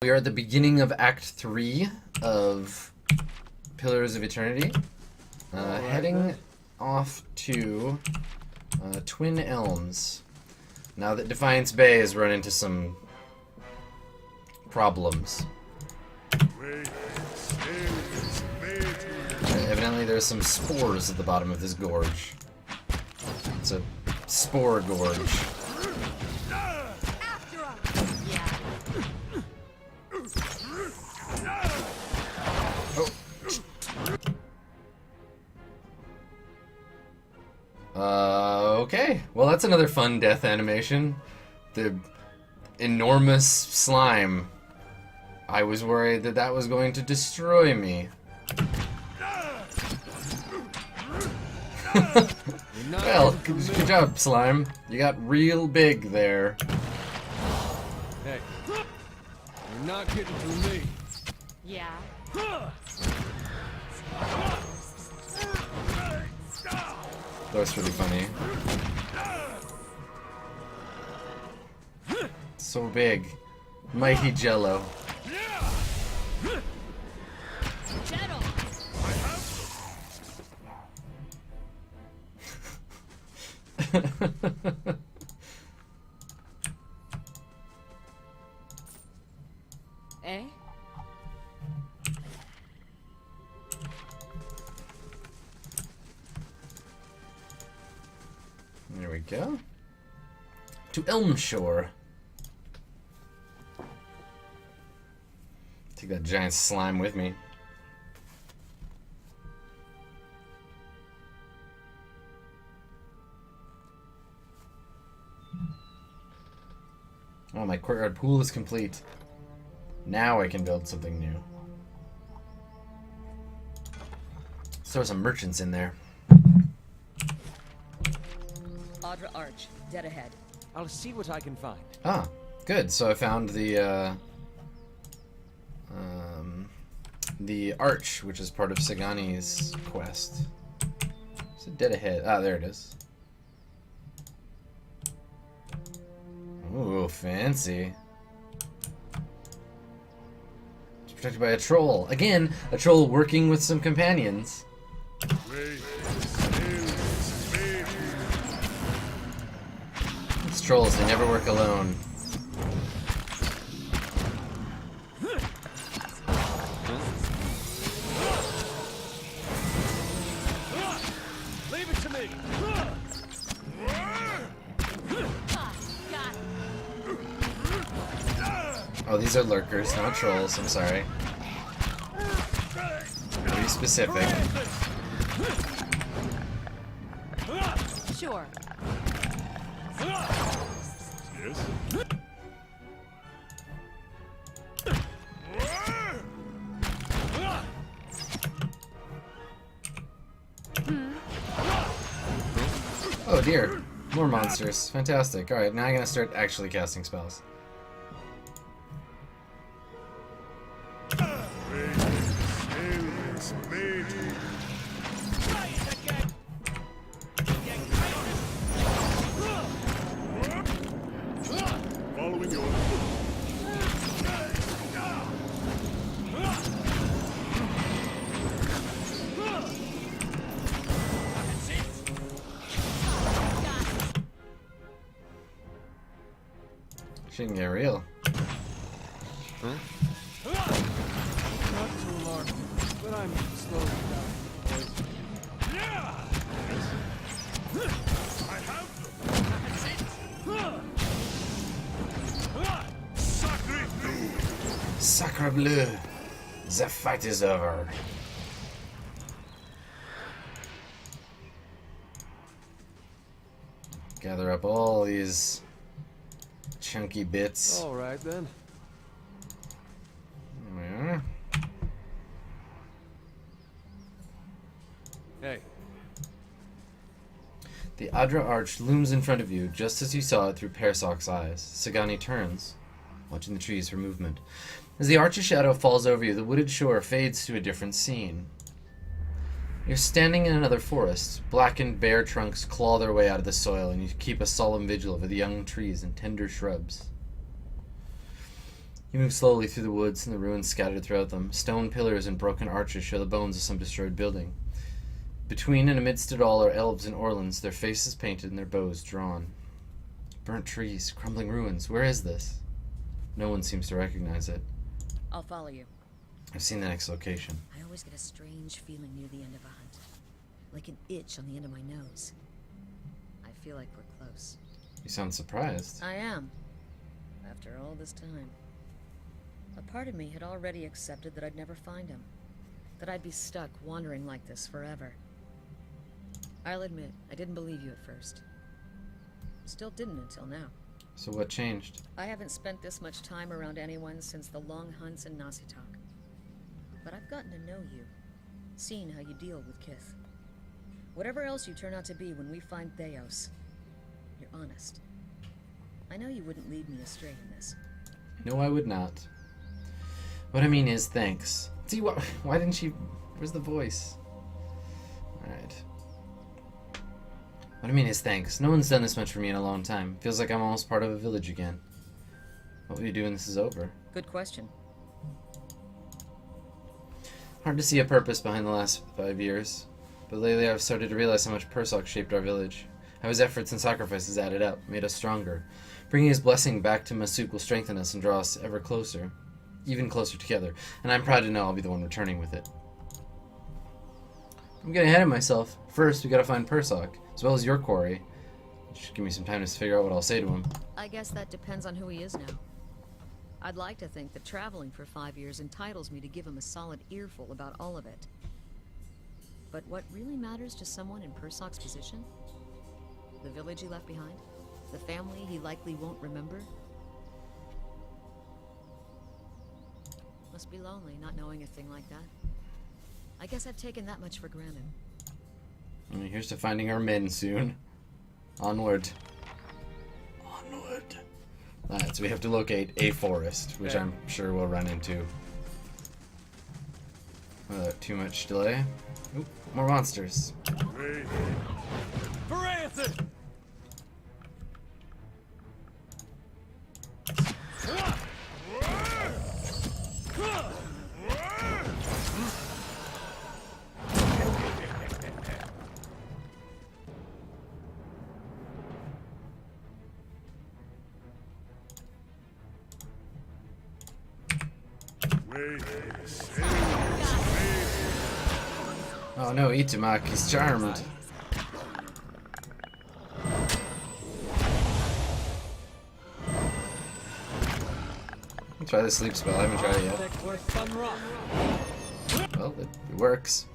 We are at the beginning of Act 3 of Pillars of Eternity. Heading off to Twin Elms. Now that Defiance Bay has run into some problems. Evidently there's some spores at the bottom of this gorge. It's a spore gorge. Okay. Well, that's another fun death animation. The enormous slime. I was worried that that was going to destroy me. Well, good job, slime. You got real big there. Hey, you're not getting through me. Yeah. That was really funny. So big. Mighty Jello. Eh? There we go. To Elmshore. Take that giant slime with me. Oh, my courtyard pool is complete. Now I can build something new. So there are some merchants in there. Hydra Arch, dead ahead. I'll see what I can find. Ah, good. So I found the Arch, which is part of Sagani's quest. Is it dead ahead? Ah, there it is. Ooh, fancy. It's protected by a troll. Again, a troll working with some companions. These trolls, they never work alone. Leave it to me. Oh, these are lurkers, not trolls. I'm sorry. Be specific. Sure. Yes. Oh dear. More monsters. Fantastic. Alright, now I'm gonna start actually casting spells. Following your She can get real. Not too alarmed, but I'm slowly dying. Yeah. I have them. Sacre bleu. Sacre bleu! The fight is over. Gather up all these chunky bits. All right then. There we are. Hey. The Hydra Arch looms in front of you, just as you saw it through Persoc's eyes. Sagani turns, watching the trees for movement. As the arch's shadow falls over you, the wooded shore fades to a different scene. You're standing in another forest. Blackened, bare trunks claw their way out of the soil, and you keep a solemn vigil over the young trees and tender shrubs. You move slowly through the woods and the ruins scattered throughout them. Stone pillars and broken arches show the bones of some destroyed building. Between and amidst it all are elves and orlans, their faces painted and their bows drawn. Burnt trees, crumbling ruins. Where is this? No one seems to recognize it. I'll follow you. I've seen the next location. I always get a strange feeling near the end of a hunt. Like an itch on the end of my nose. I feel like we're close. You sound surprised. I am. After all this time. A part of me had already accepted that I'd never find him. That I'd be stuck wandering like this forever. I'll admit, I didn't believe you at first. Still didn't until now. So what changed? I haven't spent this much time around anyone since the long hunts in Nasitok. But I've gotten to know you. Seen how you deal with Kith. Whatever else you turn out to be when we find Theos, you're honest. I know you wouldn't lead me astray in this. No, I would not. What I mean is, thanks. See, why didn't she... Where's the voice? Alright. What I mean is, thanks. No one's done this much for me in a long time. Feels like I'm almost part of a village again. What will you do when this is over? Good question. Hard to see a purpose behind the last 5 years. But lately I've started to realize how much Persok shaped our village. How his efforts and sacrifices added up, made us stronger. Bringing his blessing back to Masuk will strengthen us and draw us ever closer. Even closer together. And I'm proud to know I'll be the one returning with it. I'm getting ahead of myself. First, we gotta find Persok, as well as your quarry. Just give me some time to figure out what I'll say to him. I guess that depends on who he is now. I'd like to think that traveling for 5 years entitles me to give him a solid earful about all of it. But what really matters to someone in Persok's position? The village he left behind? The family he likely won't remember? Must be lonely not knowing a thing like that. I guess I've taken that much for granted. And here's to finding our men soon. Onward. Onward. Alright, so we have to locate a forest, which I'm sure we'll run into. Without too much delay. Oop, more monsters. Oh no, Itamak, he's charmed. I'll try the sleep spell, I haven't tried it yet. Well, it works.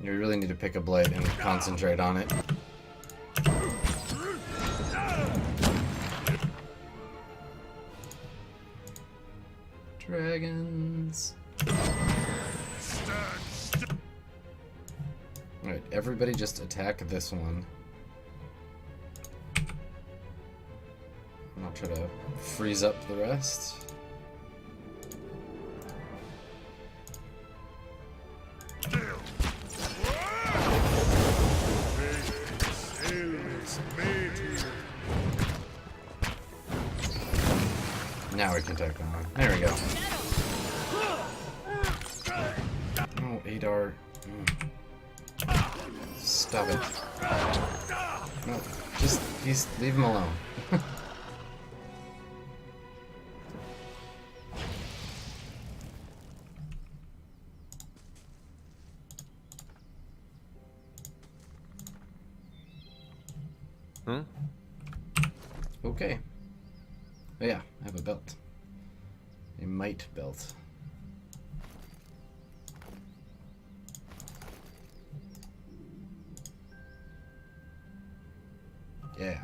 You really need to pick a blade and concentrate on it. Dragons. Alright, everybody just attack this one. And I'll try to freeze up the rest. Now we can take them on. There we go. Oh, Adar. Stop it. No, just leave him alone. Huh? Okay. Oh yeah, I have a belt. A might belt. Yeah.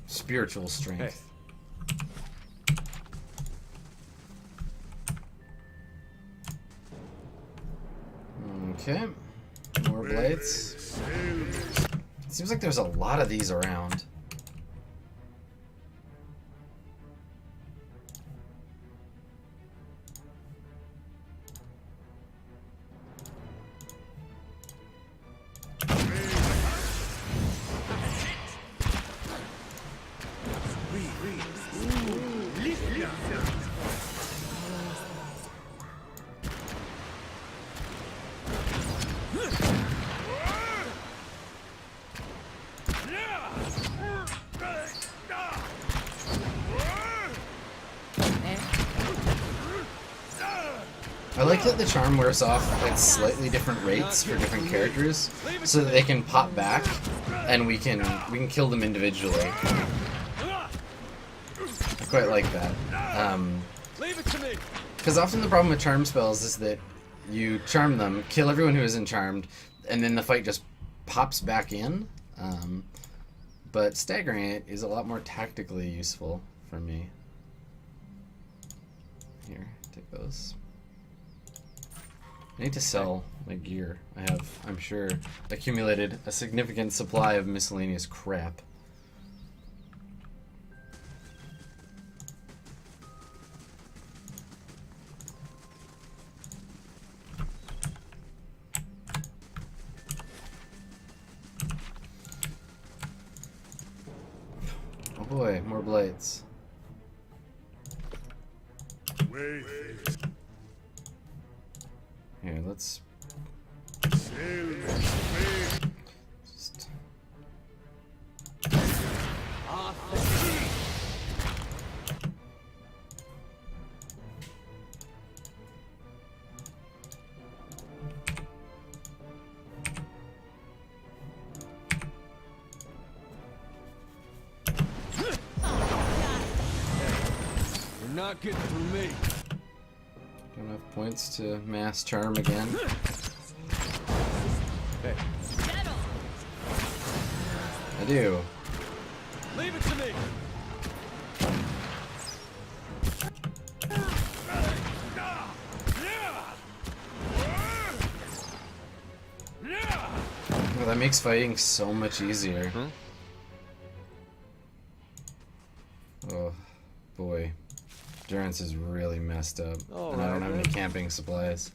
Spiritual strength. Okay. More blades. Seems like there's a lot of these around. like that the charm wears off at slightly different rates for different characters, so that they can pop back, and we can kill them individually. I quite like that. Leave it to me. Because often the problem with charm spells is that you charm them, kill everyone who isn't charmed, and then the fight just pops back in. But staggering it is a lot more tactically useful for me. Here, take those. I need to sell my gear. I have, I'm sure, accumulated a significant supply of miscellaneous crap. Oh boy, more blades. Wait. Here, let's just... You're not getting through me. Got enough points to mass charm again. Hey. I do. Leave it to me. Well, that makes fighting so much easier. Oh, boy. Endurance is really messed up. And I don't have any camping supplies.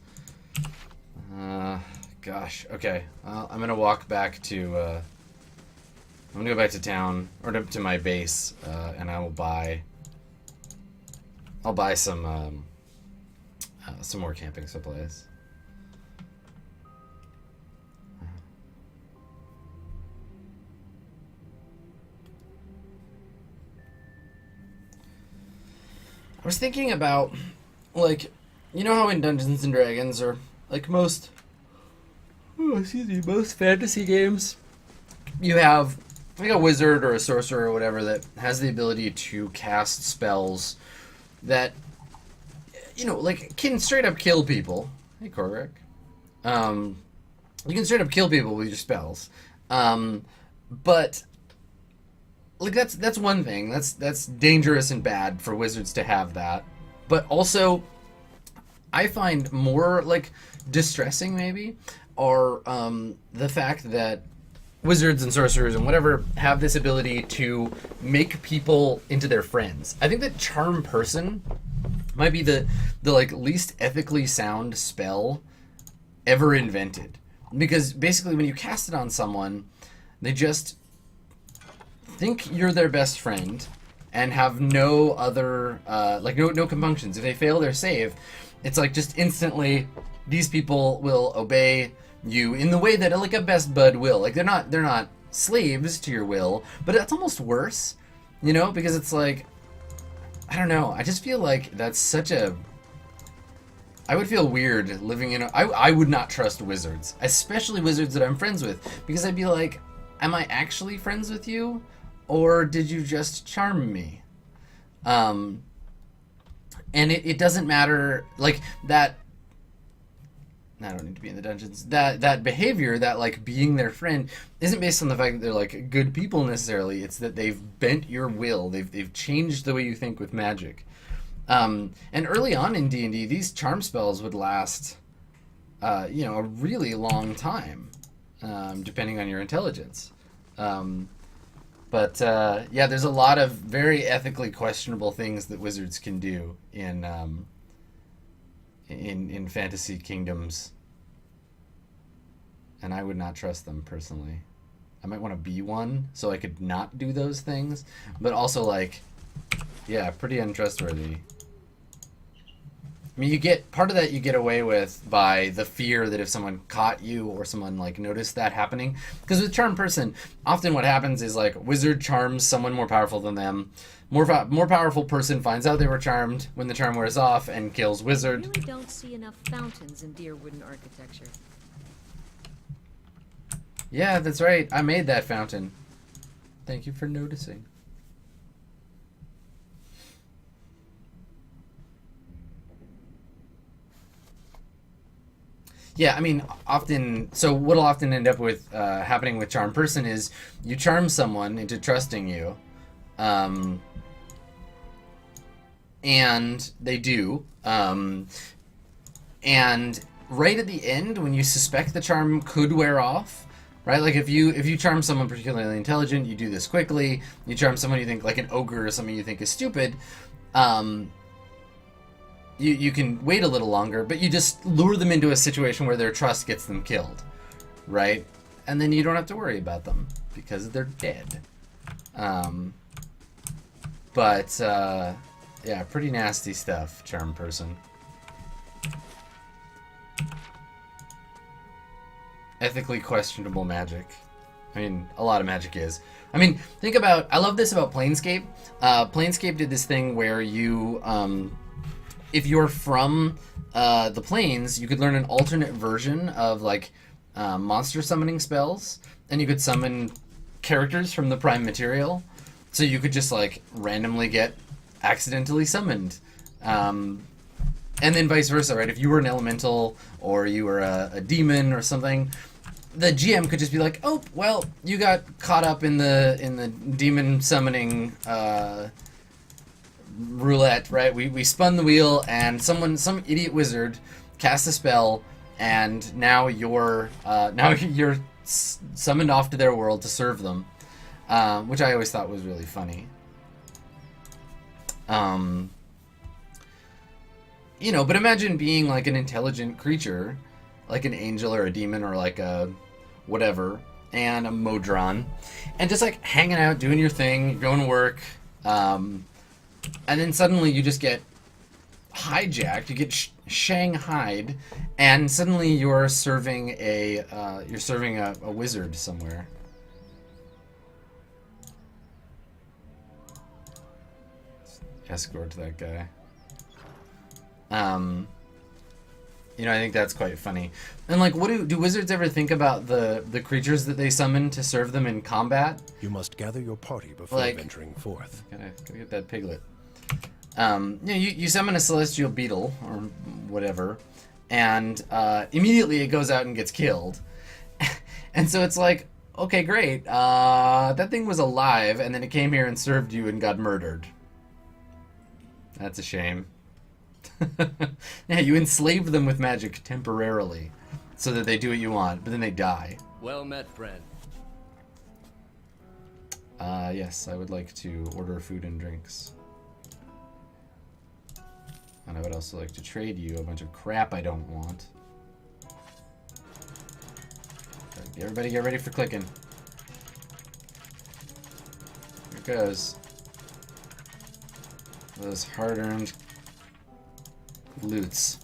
Gosh. Okay. I'm gonna walk back to, I'm gonna go back to town, or to my base, and I'll buy some more camping supplies. I was thinking about, like, you know how in Dungeons and Dragons, or like most fantasy games, you have like a wizard or a sorcerer or whatever that has the ability to cast spells that, you know, like, can straight up kill people. Hey, Korrick. You can straight up kill people with your spells. But like, that's one thing. That's dangerous and bad for wizards to have that. But also, I find more, like, distressing maybe are the fact that wizards and sorcerers and whatever have this ability to make people into their friends. I think that Charm Person might be the like least ethically sound spell ever invented, because basically when you cast it on someone, they just think you're their best friend and have no other like no compunctions. If they fail their save, it's like just instantly these people will obey you in the way that like a best bud will. Like they're not slaves to your will, but that's almost worse, you know, because it's like, I don't know, I just feel like that's such a, I would feel weird living in a, I would not trust wizards, especially wizards that I'm friends with, because I'd be like, am I actually friends with you, or did you just charm me? And it doesn't matter, like, that, I don't need to be in the dungeons, that behavior, that, like, being their friend, isn't based on the fact that they're, like, good people necessarily. It's that they've bent your will. They've changed the way you think with magic. And early on in D&D, these charm spells would last, you know, a really long time, depending on your intelligence. But yeah, there's a lot of very ethically questionable things that wizards can do in fantasy kingdoms, and I would not trust them personally. I might want to be one so I could not do those things, but also, like, yeah, pretty untrustworthy. I mean, you get part of that you get away with by the fear that if someone caught you or someone like noticed that happening. Because with Charm Person, often what happens is like wizard charms someone more powerful than them. More powerful person finds out they were charmed when the charm wears off and kills I wizard. really don't see enough fountains in dear wooden architecture. Yeah, that's right. I made that fountain. Thank you for noticing. Yeah, I mean, often, so what'll often end up with happening with Charm Person is you charm someone into trusting you, and they do, and right at the end, when you suspect the charm could wear off, right? Like if you charm someone particularly intelligent, you do this quickly. You charm someone you think like an ogre or something you think is stupid. You can wait a little longer, but you just lure them into a situation where their trust gets them killed, right? And then you don't have to worry about them because they're dead. Yeah, pretty nasty stuff, Charm Person. Ethically questionable magic. I mean, a lot of magic is. I mean, think about, I love this about Planescape. Planescape did this thing where you, if you're from the planes, you could learn an alternate version of like monster summoning spells, and you could summon characters from the prime material. So you could just like randomly get accidentally summoned. And then vice versa, right? If you were an elemental or you were a demon or something, the GM could just be like, "Oh, well, you got caught up in the demon summoning roulette, right? We spun the wheel, and some idiot wizard cast a spell, and now you're summoned off to their world to serve them," which I always thought was really funny. You know, but imagine being like an intelligent creature, like an angel or a demon or like a whatever, and a Modron, and just like hanging out, doing your thing, going to work, and then suddenly you just get hijacked, you get shanghaied, and suddenly you're serving a wizard somewhere. Escort that guy. You know, I think that's quite funny. And like, what do wizards ever think about the creatures that they summon to serve them in combat? You must gather your party before Like, venturing forth. Gotta get that piglet. You know, you summon a celestial beetle or whatever, and immediately it goes out and gets killed. And so it's like, okay, great. That thing was alive, and then it came here and served you and got murdered. That's a shame. Yeah, you enslave them with magic temporarily so that they do what you want, but then they die. Well met, friend. Yes, I would like to order food and drinks. And I would also like to trade you a bunch of crap I don't want. Everybody get ready for clicking. Here it goes. Those hard-earned loots.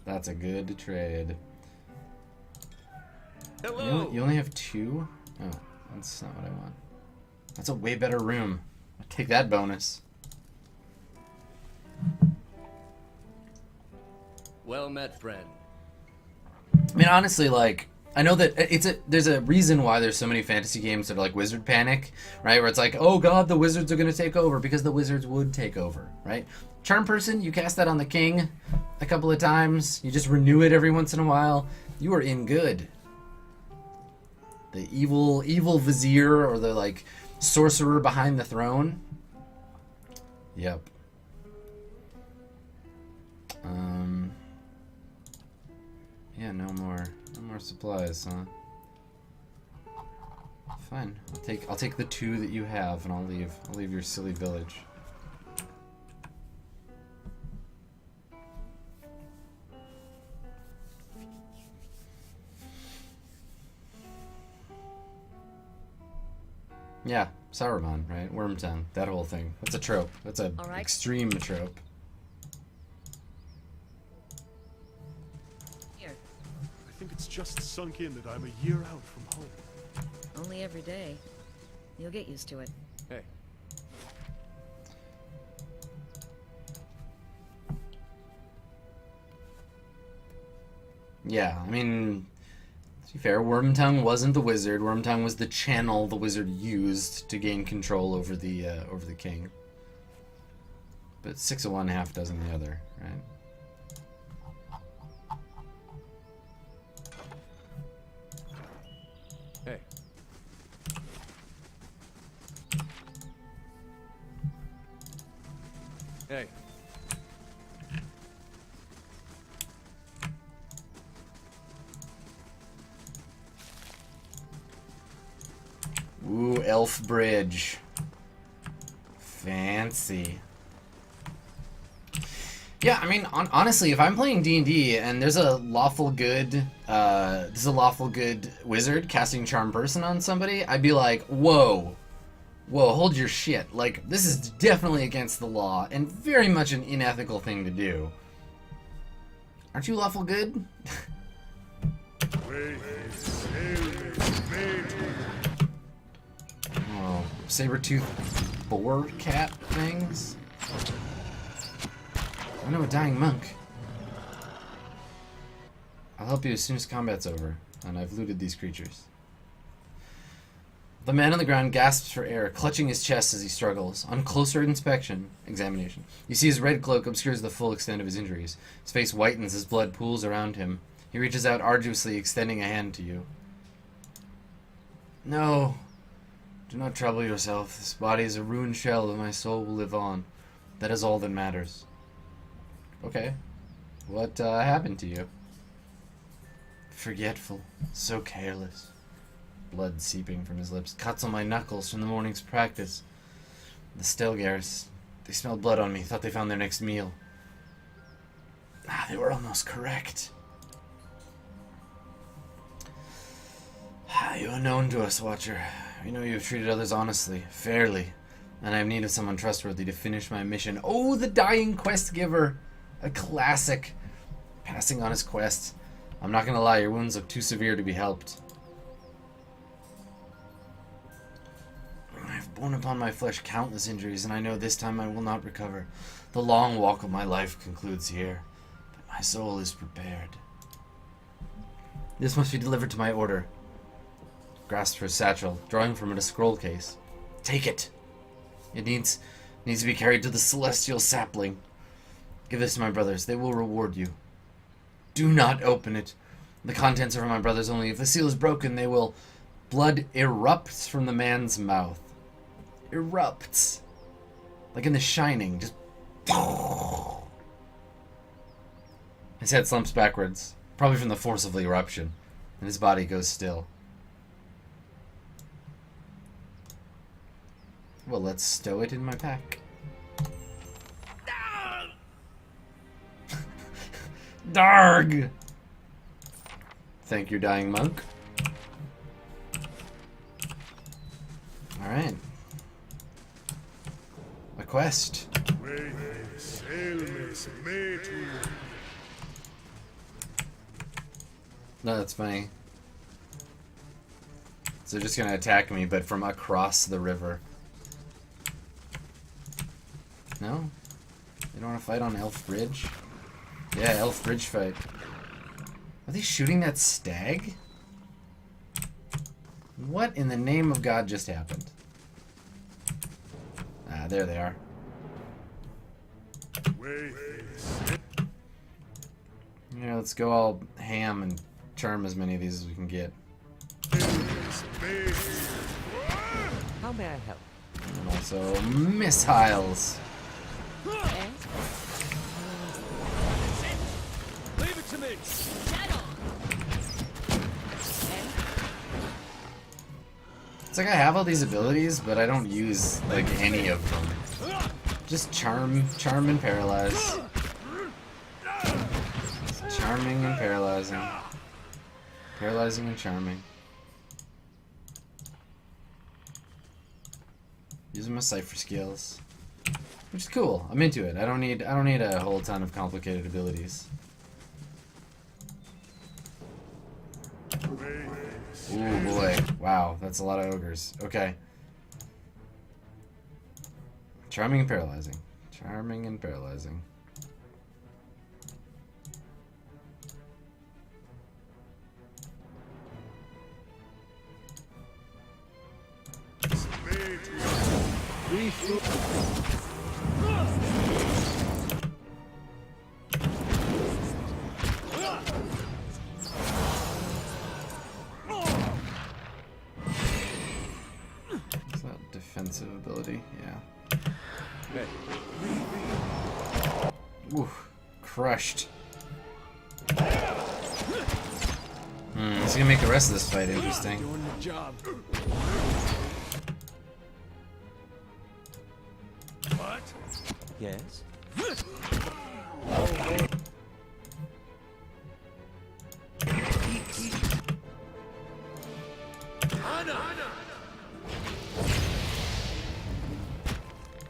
That's a good trade. Hello. You only have 2? Oh, that's not what I want. That's a way better room. I'll take that bonus. Well met, friend. I mean, honestly, like, I know that there's a reason why there's so many fantasy games that are like Wizard Panic, right? Where it's like, oh god, the wizards are going to take over, because the wizards would take over, right? Charm Person, you cast that on the king a couple of times, you just renew it every once in a while, you are in good. The evil vizier, or the like sorcerer behind the throne. Yep. Yeah, no more supplies, huh? Fine. I'll take the 2 that you have, and I'll leave your silly village. Yeah, Saruman, right? Wormtongue, that whole thing. That's a trope. That's a All right. extreme trope. Here. I think it's just sunk in that I'm a year out from home. Only every day. You'll get used to it. Hey. Yeah, I mean, to be fair, Wormtongue wasn't the wizard. Wormtongue was the channel the wizard used to gain control over the king. But 6 of one, half dozen the other, right? Hey. Hey. Ooh, elf bridge. Fancy. Yeah, I mean, honestly, if I'm playing D&D and there's a lawful good wizard casting Charm Person on somebody, I'd be like, whoa, hold your shit. Like, this is definitely against the law and very much an unethical thing to do. Aren't you lawful good? Oh, saber-tooth boar cat things? I know a dying monk. I'll help you as soon as combat's over, and I've looted these creatures. The man on the ground gasps for air, clutching his chest as he struggles. On closer examination, you see his red cloak obscures the full extent of his injuries. His face whitens as blood pools around him. He reaches out arduously, extending a hand to you. No. Do not trouble yourself. This body is a ruined shell, but my soul will live on. That is all that matters. Okay. What happened to you? Forgetful. So careless. Blood seeping from his lips. Cuts on my knuckles from the morning's practice. The Stelgars. They smelled blood on me. Thought they found their next meal. They were almost correct. You are known to us, Watcher. We know you have treated others honestly, fairly, and I have need of someone trustworthy to finish my mission. Oh, the dying quest giver! A classic. Passing on his quest. I'm not gonna lie, your wounds look too severe to be helped. I have borne upon my flesh countless injuries, and I know this time I will not recover. The long walk of my life concludes here, but my soul is prepared. This must be delivered to my order. Grasps for his satchel, drawing from it a scroll case. Take it. It needs to be carried to the celestial sapling. Give this to my brothers. They will reward you. Do not open it. The contents are for my brothers only. If the seal is broken, they will... Blood erupts from the man's mouth. Erupts. Like in The Shining. Just... His head slumps backwards. Probably from the force of the eruption. And his body goes still. Well, let's stow it in my pack. Darg! Thank you, dying monk. Alright. A quest. No, that's funny. So they're just gonna attack me, but from across the river. No? They don't want to fight on Elf Bridge? Yeah, Elf Bridge fight. Are they shooting that stag? What in the name of God just happened? Ah, there they are. Yeah, let's go all ham and charm as many of these as we can get. How may I help? And also missiles. Leave it to me. It's like I have all these abilities, but I don't use like any of them. Just charm and paralyze. Just charming and paralyzing. Paralyzing and charming. Using my cipher skills, which is cool. I'm into it. I don't need a whole ton of complicated abilities. Ooh boy, wow, that's a lot of ogres. Okay. Charming and paralyzing. Charming and paralyzing. Is that defensive ability? Yeah. Ooh, crushed. It's gonna make the rest of this fight interesting. Doing the job. What? Yes?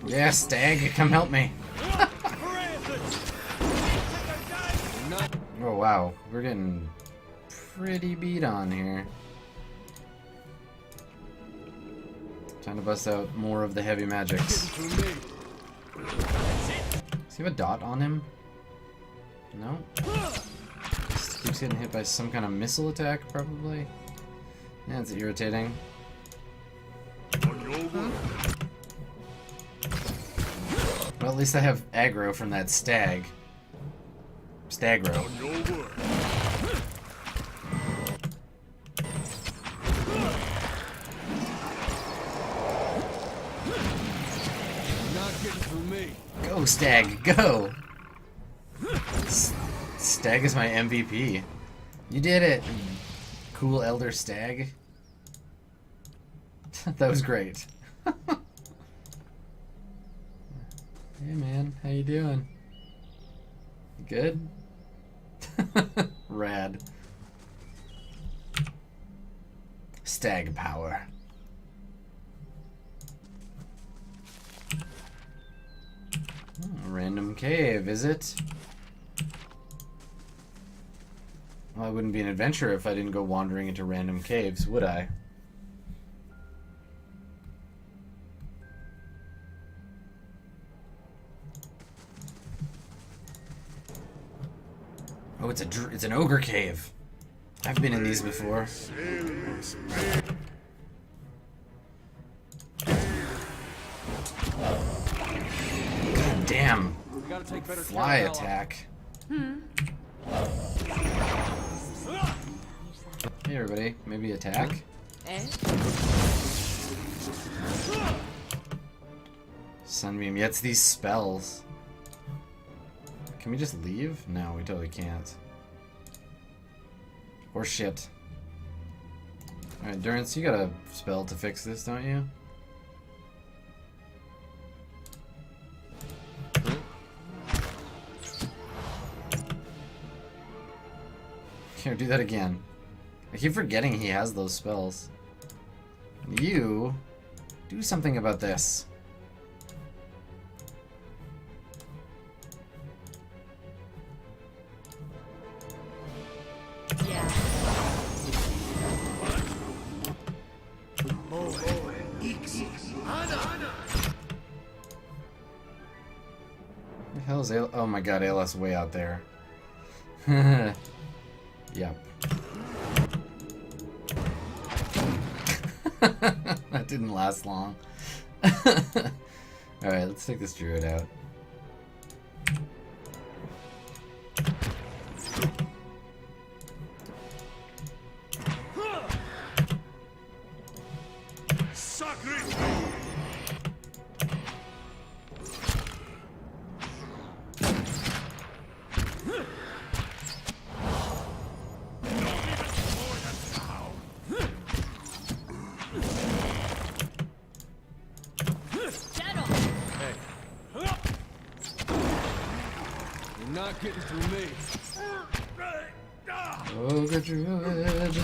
Yeah, Stag, come help me. Oh wow, we're getting pretty beat on here. Time to bust out more of the heavy magics. Does he have a dot on him? No? Just keeps getting hit by some kind of missile attack, probably. That's irritating. Well, at least I have aggro from that stag. Stagro. Not getting through me. Go, Stag, go! Stag is my MVP. You did it! Cool Elder Stag. That was great. Hey man, how you doing? You good? Rad. Stag power. Random cave, is it? Well, I wouldn't be an adventurer if I didn't go wandering into random caves, would I? Oh, it's an ogre cave. I've been in these before. God damn. Fly attack. Hey everybody, maybe attack? Sunbeam, yeah, it's these spells. Can we just leave? No, we totally can't. Or shit. Alright, Durance, you got a spell to fix this, don't you? Here, do that again. I keep forgetting he has those spells. You, do something about this. The hell is oh my god, ALS way out there. Yep. That didn't last long. Alright, let's take this druid out. Not getting through me. Ogre druid.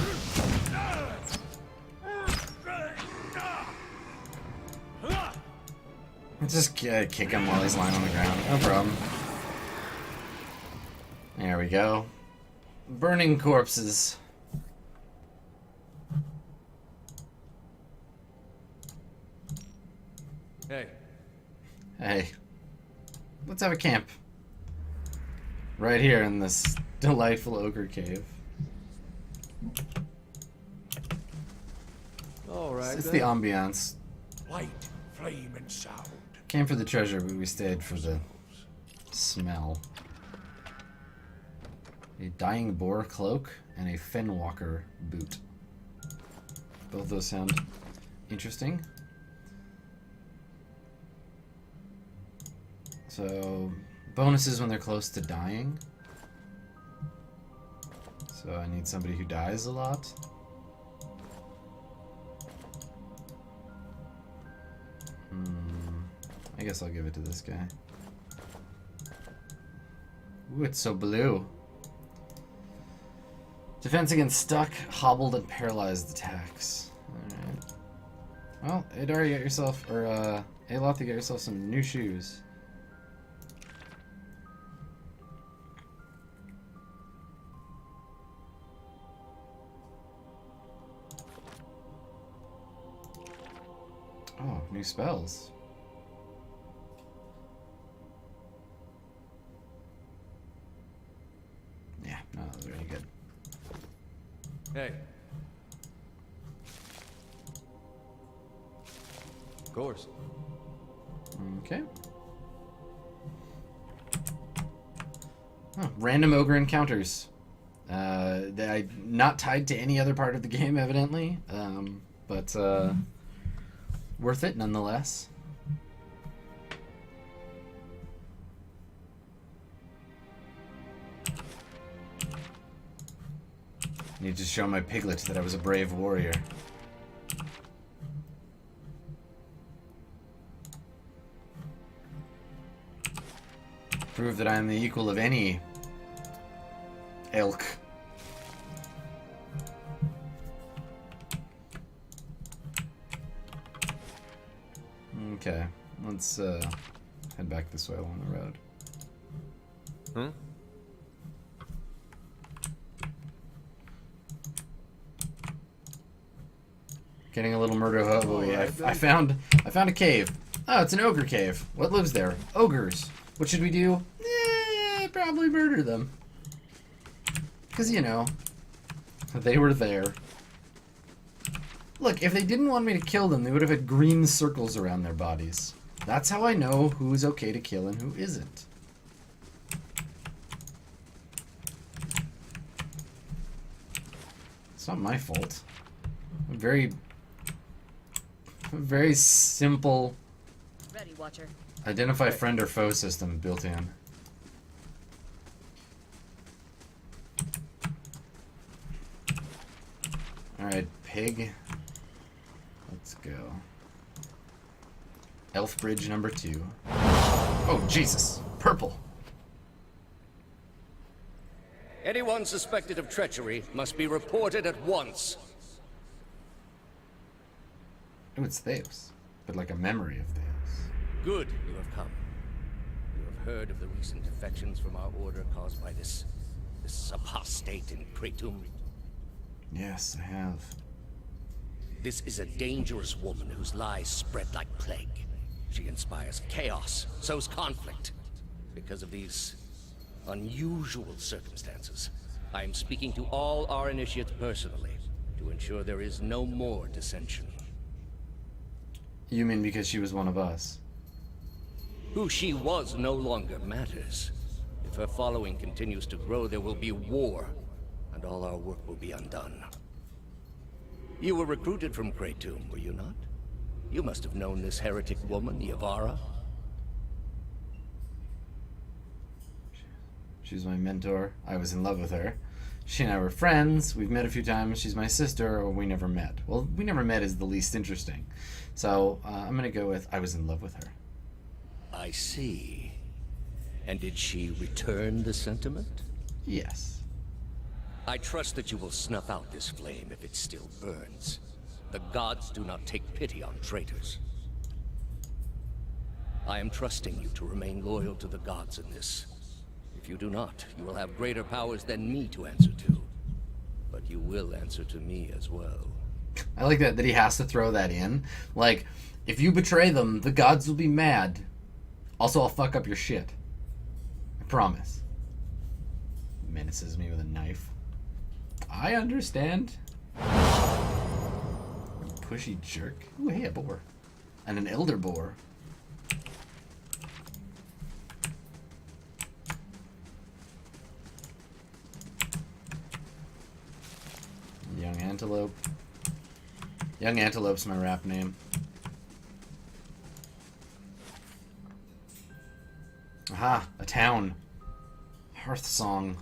Just kick him while he's lying on the ground. No problem. There we go. Burning corpses. Hey, Hey. Let's have a camp. Right here in this delightful ogre cave. All right. It's then. the ambiance. Light, flame, and sound. Came for the treasure, but we stayed for the smell. A dying boar cloak and a fenwalker boot. Both those sound interesting. So, bonuses when they're close to dying. So I need somebody who dies a lot. I guess I'll give it to this guy. Ooh, it's so blue. Defense against stuck, hobbled, and paralyzed attacks. Alright. Well, Adar, you got yourself, or Aloth, you got yourself some new shoes. Oh, new spells. Yeah, no, those are really good. hey. Of course. Okay. Oh, random ogre encounters. They're not tied to any other part of the game, evidently, but worth it nonetheless. Need to show my piglet that I was a brave warrior. Prove that I am the equal of any elk. Okay, let's head back this way along the road. Hmm? Getting a little murder hobo-y. I found a cave. Oh, it's an ogre cave. What lives there? Ogres. What should we do? Probably murder them. Because, you know, they were there. Look, if they didn't want me to kill them, they would have had green circles around their bodies. That's how I know who's okay to kill and who isn't. It's not my fault. A very simple Ready, Watcher. identify friend or foe system built in. Alright, pig. Let's go. Elf bridge number 2. Oh, Jesus. Purple. Anyone suspected of treachery must be reported at once. Oh, it's Theos. But like a memory of Theos. Good, you have come. You have heard of the recent defections from our order caused by this apostate in Kratom. Yes, I have. This is a dangerous woman whose lies spread like plague. She inspires chaos, sows conflict. Because of these unusual circumstances, I am speaking to all our initiates personally to ensure there is no more dissension. You mean because she was one of us? Who she was no longer matters. If her following continues to grow, there will be war, and all our work will be undone. You were recruited from Kratom, were you not? You must have known this heretic woman, Yavara. She's my mentor. I was in love with her. She and I were friends. We've met a few times. She's my sister, or we never met. Well, we never met is the least interesting. So I'm going to go with I was in love with her. I see. And did she return the sentiment? Yes. I trust that you will snuff out this flame if it still burns. The gods do not take pity on traitors. I am trusting you to remain loyal to the gods in this. If you do not, you will have greater powers than me to answer to. But you will answer to me as well. I like that he has to throw that in. Like, if you betray them, the gods will be mad. Also, I'll fuck up your shit. I promise. Menaces me with a knife. I understand. Pushy jerk. Ooh, hey, a boar. And an elder boar. Young antelope. Young antelope's my rap name. Aha, a town. Hearth song.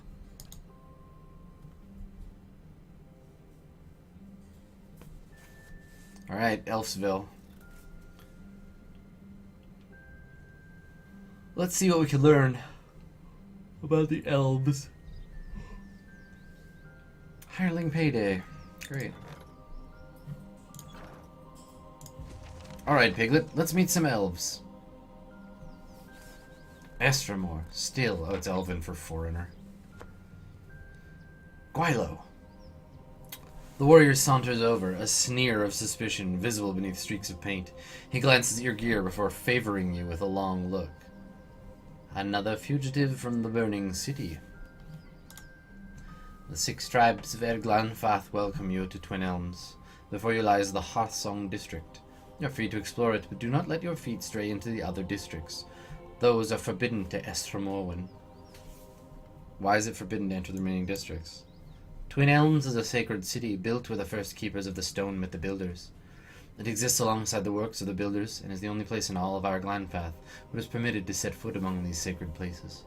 Alright, Elfsville. Let's see what we can learn about the elves. Hireling payday. Great. Alright, Piglet, let's meet some elves. Estramore, still. Oh, it's Elven for foreigner. Guilo. The warrior saunters over, a sneer of suspicion visible beneath streaks of paint. He glances at your gear before favoring you with a long look. Another fugitive from the burning city. The 6 tribes of Erglanfath welcome you to Twin Elms. Before you lies the Hearthsong district. You're free to explore it, but do not let your feet stray into the other districts. Those are forbidden to Estramorwen. Why is it forbidden to enter the remaining districts? Twin Elms is a sacred city built with the first keepers of the stone with the builders. It exists alongside the works of the builders and is the only place in all of our Glanfath who is permitted to set foot among these sacred places.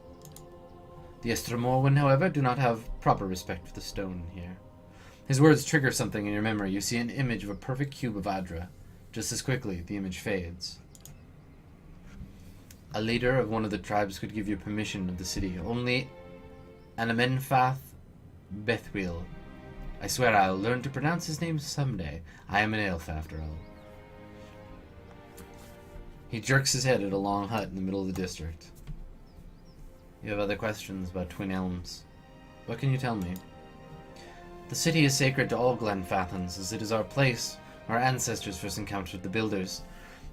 The Estramorwen, however, do not have proper respect for the stone here. His words trigger something in your memory. You see an image of a perfect cube of Hydra. Just as quickly, the image fades. A leader of one of the tribes could give you permission of the city. Only Anamenfath Bethwil. I swear I'll learn to pronounce his name someday. I am an elf, after all. He jerks his head at a long hut in the middle of the district. You have other questions about Twin Elms. What can you tell me? The city is sacred to all Glenfathans, as it is our place. Our ancestors first encountered the builders.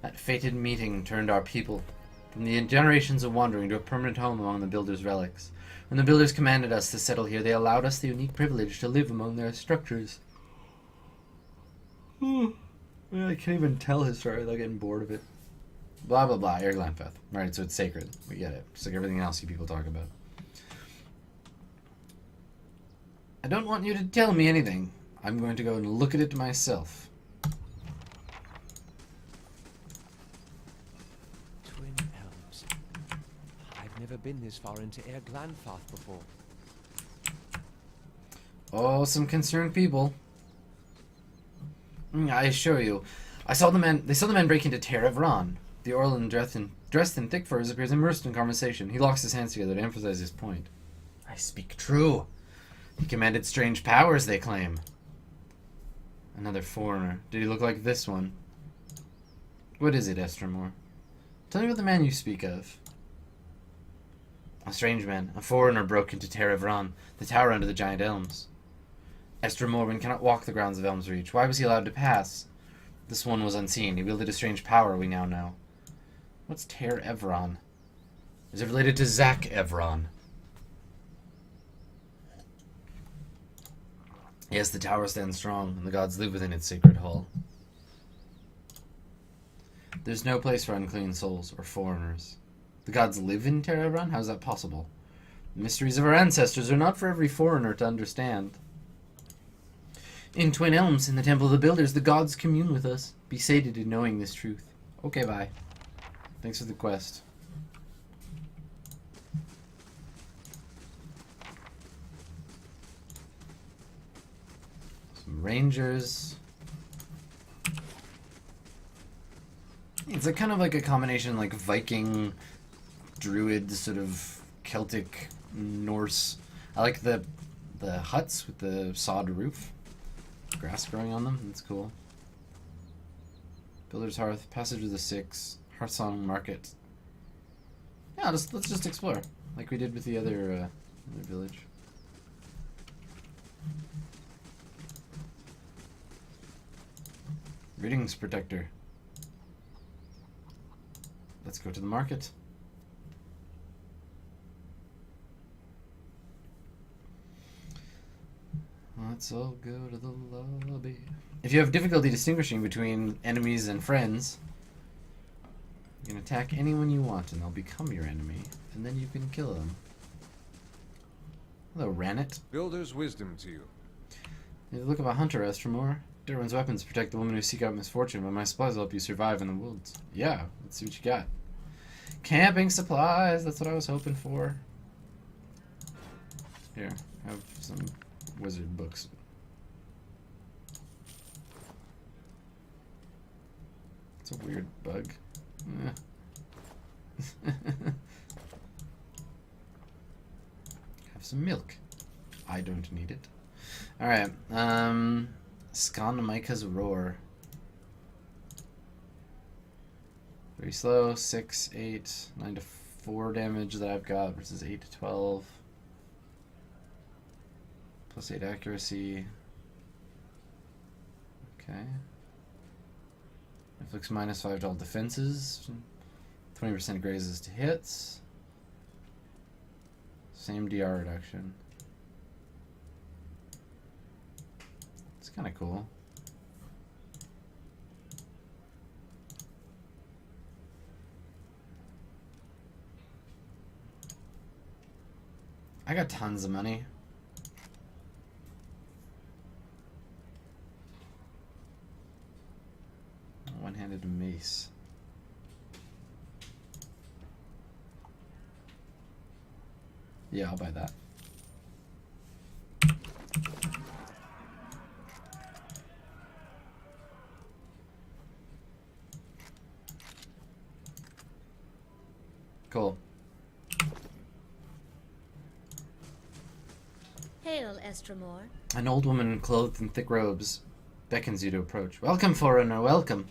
That fated meeting turned our people from the generations of wandering to a permanent home among the builders' relics. When the builders commanded us to settle here, they allowed us the unique privilege to live among their structures. I can't even tell his story without getting bored of it. Blah, blah, blah. Erglanfath. Right, so it's sacred. We get it. Just like everything else you people talk about. I don't want you to tell me anything. I'm going to go and look at it myself. Twin Elms. I've never been this far into Erglanfath before. Oh, some concerned people. I assure you. They saw the men break into Terevron. The Orlan, dressed in thick furs, appears immersed in conversation. He locks his hands together to emphasize his point. I speak true. He commanded strange powers, they claim. Another foreigner. Did he look like this one? What is it, Estramore? Tell me about the man you speak of. A strange man. A foreigner broke into Terevron, the tower under the giant elms. Estramorwen cannot walk the grounds of Elm's Reach. Why was he allowed to pass? This one was unseen. He wielded a strange power we now know. What's Terevron? Is it related to Zac Evron? Yes, the tower stands strong, and the gods live within its sacred hall. There's no place for unclean souls or foreigners. The gods live in Terevron? How is that possible? The mysteries of our ancestors are not for every foreigner to understand. In Twin Elms, in the Temple of the Builders, the gods commune with us. Be sated in knowing this truth. Okay, bye. Thanks for the quest. Some rangers. It's kind of like a combination like Viking, Druid, sort of Celtic, Norse. I like the huts with the sod roof. Grass growing on them. That's cool. Builder's Hearth, Passage of the Six, Hearthsong Market, No, let's just explore, like we did with the other village. Greetings, Protector. Let's go to the market. Let's all go to the lobby. If you have difficulty distinguishing between enemies and friends, you can attack anyone you want and they'll become your enemy, and then you can kill them. Hello, Ranit. Builder's wisdom to you. You look of a hunter, Estromor. Derwin's weapons protect the woman who seek out misfortune, but my supplies will help you survive in the woods. Yeah, let's see what you got. Camping supplies, that's what I was hoping for. Here, have some wizard books. It's a weird bug. Have some milk. I don't need it. Alright, Skonamika's Roar. Very slow, 6, 8, 9 to 4 damage that I've got versus 8 to 12. Plus 8 accuracy. Okay. Inflicts minus 5 to all defenses. 20% grazes to hits. Same DR reduction. It's kind of cool. I got tons of money. One-handed mace. Yeah, I'll buy that. Cool. Hail, Estromor. An old woman clothed in thick robes beckons you to approach. Welcome, foreigner, welcome.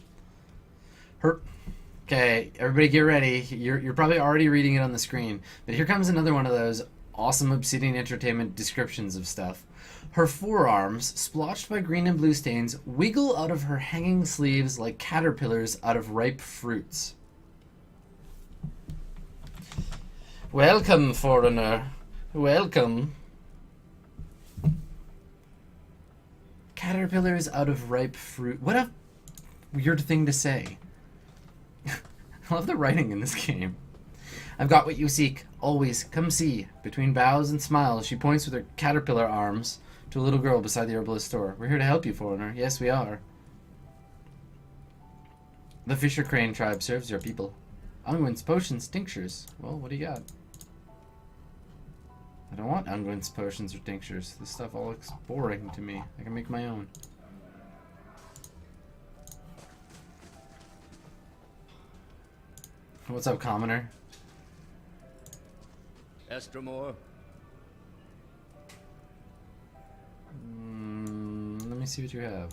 Okay, everybody get ready. You're probably already reading it on the screen, but here comes another one of those awesome Obsidian Entertainment descriptions of stuff. Her forearms, splotched by green and blue stains, wiggle out of her hanging sleeves like caterpillars out of ripe fruits. Welcome, foreigner. Welcome. Caterpillars out of ripe fruit. What a weird thing to say. I love the writing in this game. I've got what you seek. Always. Come see. Between bows and smiles, she points with her caterpillar arms to a little girl beside the herbalist store. We're here to help you, foreigner. Yes, we are. The Fisher Crane tribe serves your people. Unguent's potions, tinctures. Well, what do you got? I don't want Unguent's potions or tinctures. This stuff all looks boring to me. I can make my own. What's up, commoner? Estromor. Let me see what you have.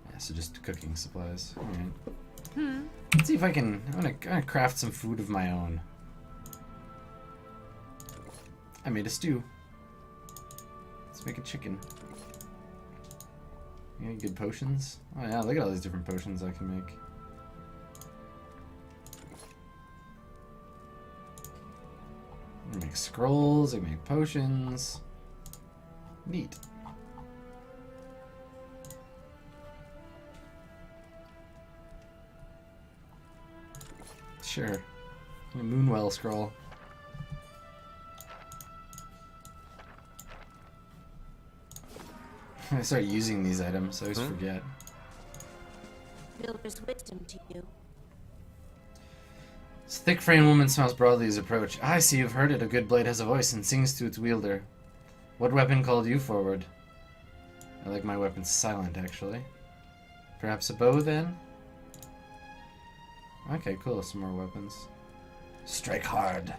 Yeah, so just cooking supplies. Alright. Let's see if I can... I'm gonna craft some food of my own. I made a stew. Let's make a chicken. Any good potions? Oh yeah, look at all these different potions I can make. I can make scrolls, I can make potions. Neat. Sure. A Moonwell scroll. I start using these items, I always forget. Builder's wisdom to you. This thick-framed woman smiles broadly as approach. I see you've heard it. A good blade has a voice and sings to its wielder. What weapon called you forward? I like my weapons silent, actually. Perhaps a bow, then? Okay, cool. Some more weapons. Strike hard.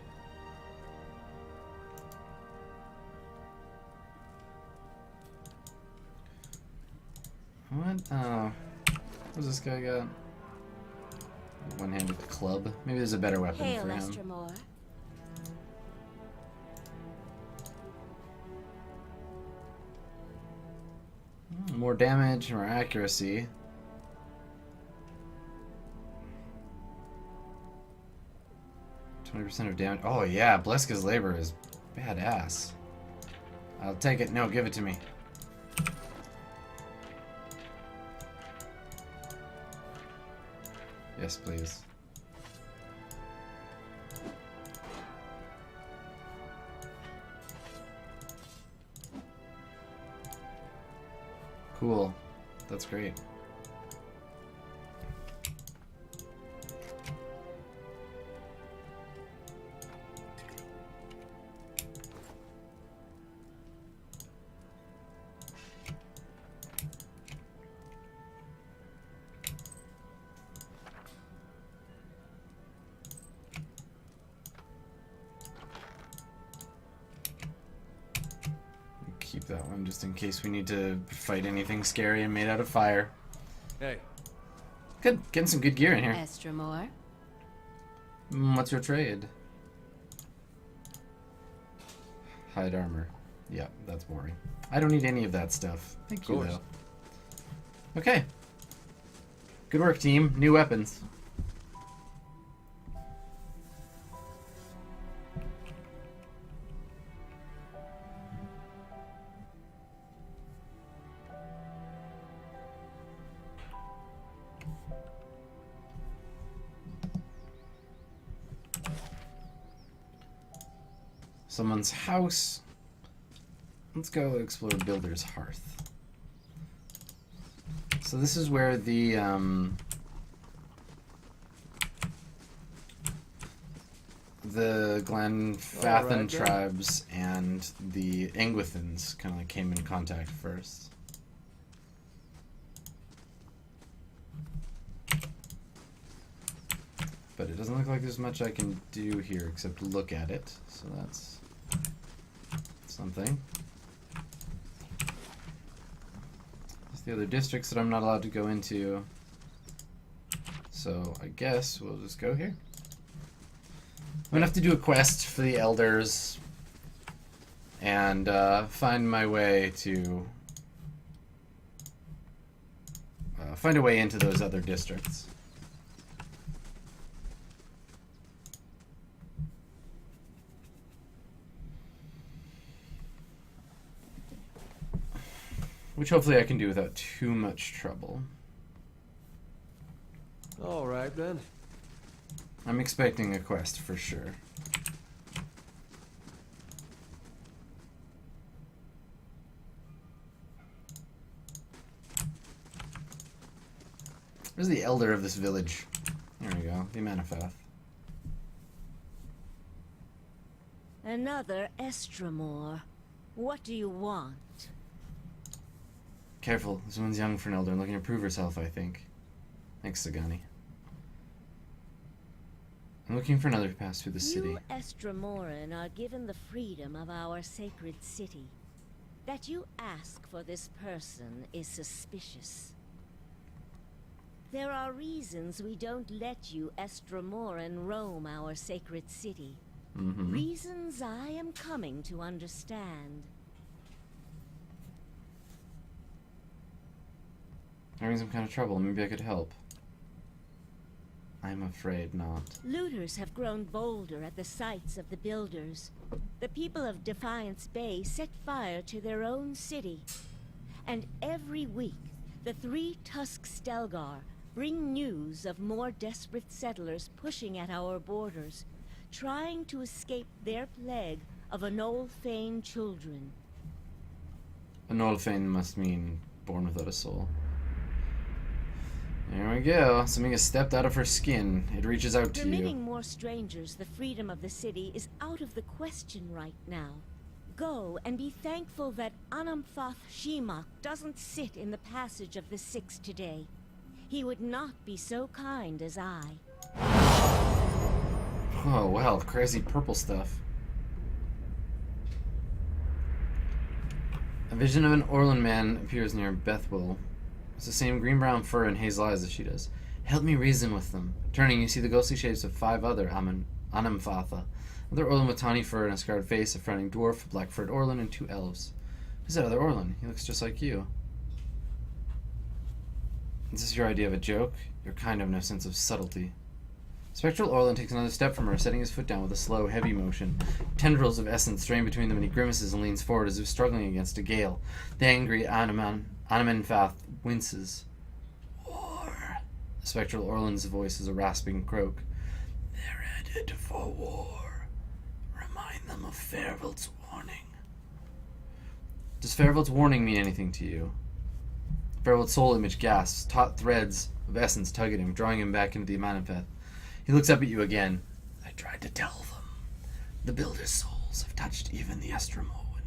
What? Oh. What's this guy got? One-handed club. Maybe there's a better weapon Hail, for him. Estremor. More damage, more accuracy. 20% of damage. Oh yeah, Bleska's labor is badass. I'll take it. No, give it to me. Yes, please. Cool. That's great. Keep that one just in case we need to fight anything scary and made out of fire. Hey. Good. Getting some good gear in here. Estremor. What's your trade? Hide armor. Yeah, that's boring. I don't need any of that stuff. Thank you, though. Okay. Good work, team. New weapons. Someone's house. Let's go explore Builder's Hearth. So this is where the Glenfathan tribes and the Engwithans kind of like came in contact first. But it doesn't look like there's much I can do here except look at it. So that's something. There's the other districts that I'm not allowed to go into. So I guess we'll just go here. I'm gonna have to do a quest for the elders and find my way to find a way into those other districts. Which hopefully I can do without too much trouble. All right, then. I'm expecting a quest for sure. Where's the elder of this village? There we go, the Manifath. Another Estremor. What do you want? Careful, this woman's young for an elder and looking to prove herself, I think. Thanks, Sagani. I'm looking for another pass through the city. You Estremoran are given the freedom of our sacred city. That you ask for this person is suspicious. There are reasons we don't let you Estremoran roam our sacred city. Reasons I am coming to understand. Having some kind of trouble. Maybe I could help. I'm afraid not. Looters have grown bolder at the sites of the builders. The people of Defiance Bay set fire to their own city. And every week, the 3 Tusk Stelgar bring news of more desperate settlers pushing at our borders, trying to escape their plague of Anolfane children. Anolfane must mean born without a soul. There we go. Something has stepped out of her skin. It reaches out to you. Permitting more strangers the freedom of the city is out of the question right now. Go and be thankful that Anamthoth Shimak doesn't sit in the passage of the Six today. He would not be so kind as I. Oh, wow. Crazy purple stuff. A vision of an Orlan man appears near Bethwell. It's the same green-brown fur and hazel eyes as she does. Help me reason with them. Turning, you see the ghostly shapes of 5 other Anamfatha. Another Orlin with tawny fur and a scarred face, a frowning dwarf, a black-furred Orlin, and 2 elves. Who's that other Orlin? He looks just like you. Is this your idea of a joke? You're kind of no sense of subtlety. Spectral Orlin takes another step from her, setting his foot down with a slow, heavy motion. Tendrils of essence strain between them, and he grimaces and leans forward as if struggling against a gale. The angry Anamenfath winces. War. The spectral Orlin's voice is a rasping croak. They're headed for war. Remind them of Fairvelt's warning. Does Fairvelt's warning mean anything to you? Fairvelt's soul image gasps. Taut threads of essence tug at him, drawing him back into the Anamenfath. He looks up at you again. I tried to tell them. The Builder's souls have touched even the Estramoan.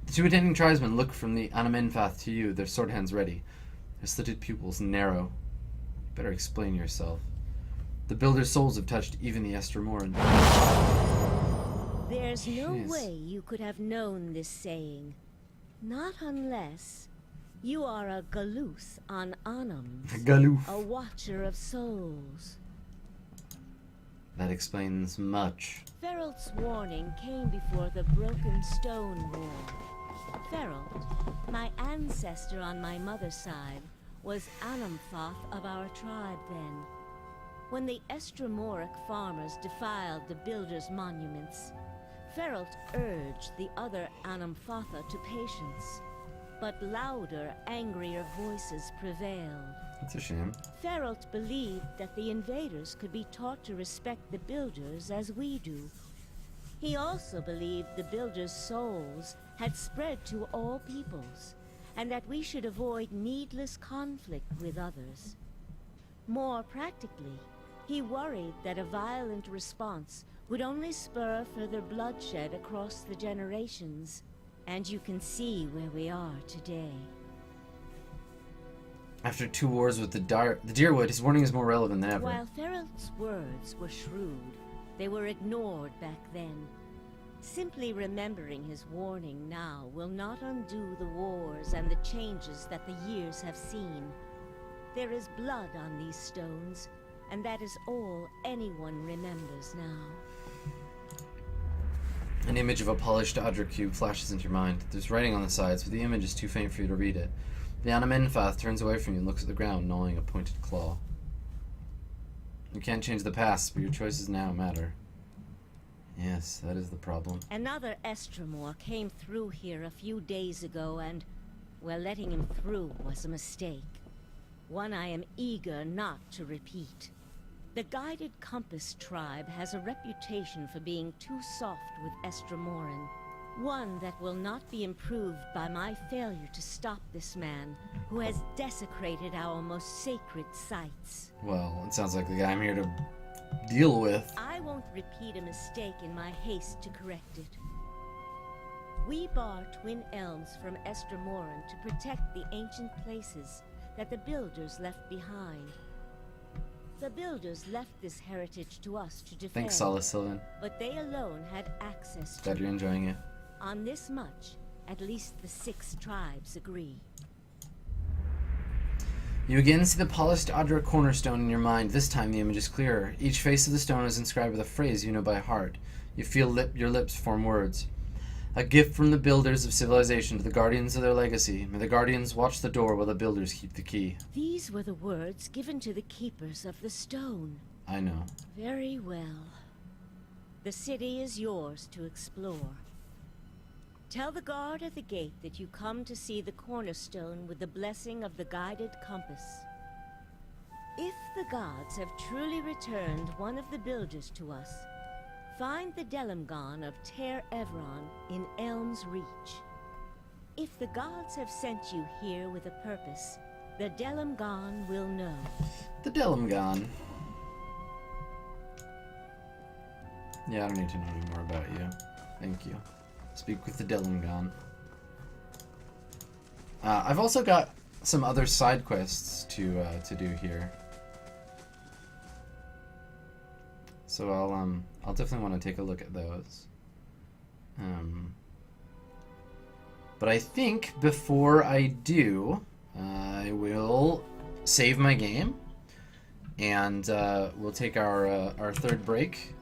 The 2 attending tribesmen look from the Anamenfath to you, their sword hands ready. Their slitted pupils narrow. You better explain yourself. The Builder's souls have touched even the Estramoan. There's no Jeez. way you could have known this saying. Not unless you are a Galuth on Anam, Galoof. a watcher of souls. That explains much. Feralt's warning came before the Broken Stone War. Feralt, my ancestor on my mother's side, was Anamthoth of our tribe then. When the Estramoric farmers defiled the Builder's monuments, Feralt urged the other Anamfatha to patience. But louder, angrier voices prevailed. That's a shame. Feralt believed that the invaders could be taught to respect the Builders as we do. He also believed the Builders' souls had spread to all peoples, and that we should avoid needless conflict with others. More practically, he worried that a violent response would only spur further bloodshed across the generations. And you can see where we are today. After 2 wars with the Deerwood, his warning is more relevant than ever. While Feralt's words were shrewd, they were ignored back then. Simply remembering his warning now will not undo the wars and the changes that the years have seen. There is blood on these stones, and that is all anyone remembers now. An image of a polished Adra cube flashes into your mind. There's writing on the sides, but the image is too faint for you to read it. The Anamenfath turns away from you and looks at the ground, gnawing a pointed claw. You can't change the past, but your choices now matter. Yes, that is the problem. Another Estramor came through here a few days ago, and, well, letting him through was a mistake. One I am eager not to repeat. The Guided Compass tribe has a reputation for being too soft with Estramoran. One that will not be improved by my failure to stop this man, who has desecrated our most sacred sites. Well, it sounds like the guy I'm here to deal with. I won't repeat a mistake in my haste to correct it. We bar Twin Elms from Estramoran to protect the ancient places that the Builders left behind. The Builders left this heritage to us to defend. Thanks, Solace Sylvan. But they alone had access to Glad it. you're enjoying it. On this much, at least the 6 tribes agree. You again see the polished Adra cornerstone in your mind. This time the image is clearer. Each face of the stone is inscribed with a phrase you know by heart. You feel your lips form words. A gift from the Builders of civilization to the guardians of their legacy. May the guardians watch the door while the Builders keep the key. These were the words given to the keepers of the stone. I know. Very well. The city is yours to explore. Tell the guard at the gate that you come to see the cornerstone with the blessing of the Guided Compass. If the gods have truly returned one of the Builders to us, find the Delimgon of Ter Evron in Elm's Reach. If the gods have sent you here with a purpose, the Delimgon will know. The Delimgon. Yeah, I don't need to know any more about you. Thank you. Speak with the Delimgon. I've also got some other side quests to do here. So I'll definitely want to take a look at those. But I think before I do, I will save my game, and we'll take our third break.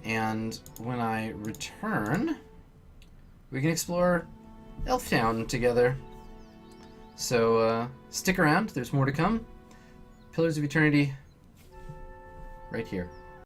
And when I return, we can explore Elftown together. So stick around, there's more to come. Pillars of Eternity, right here.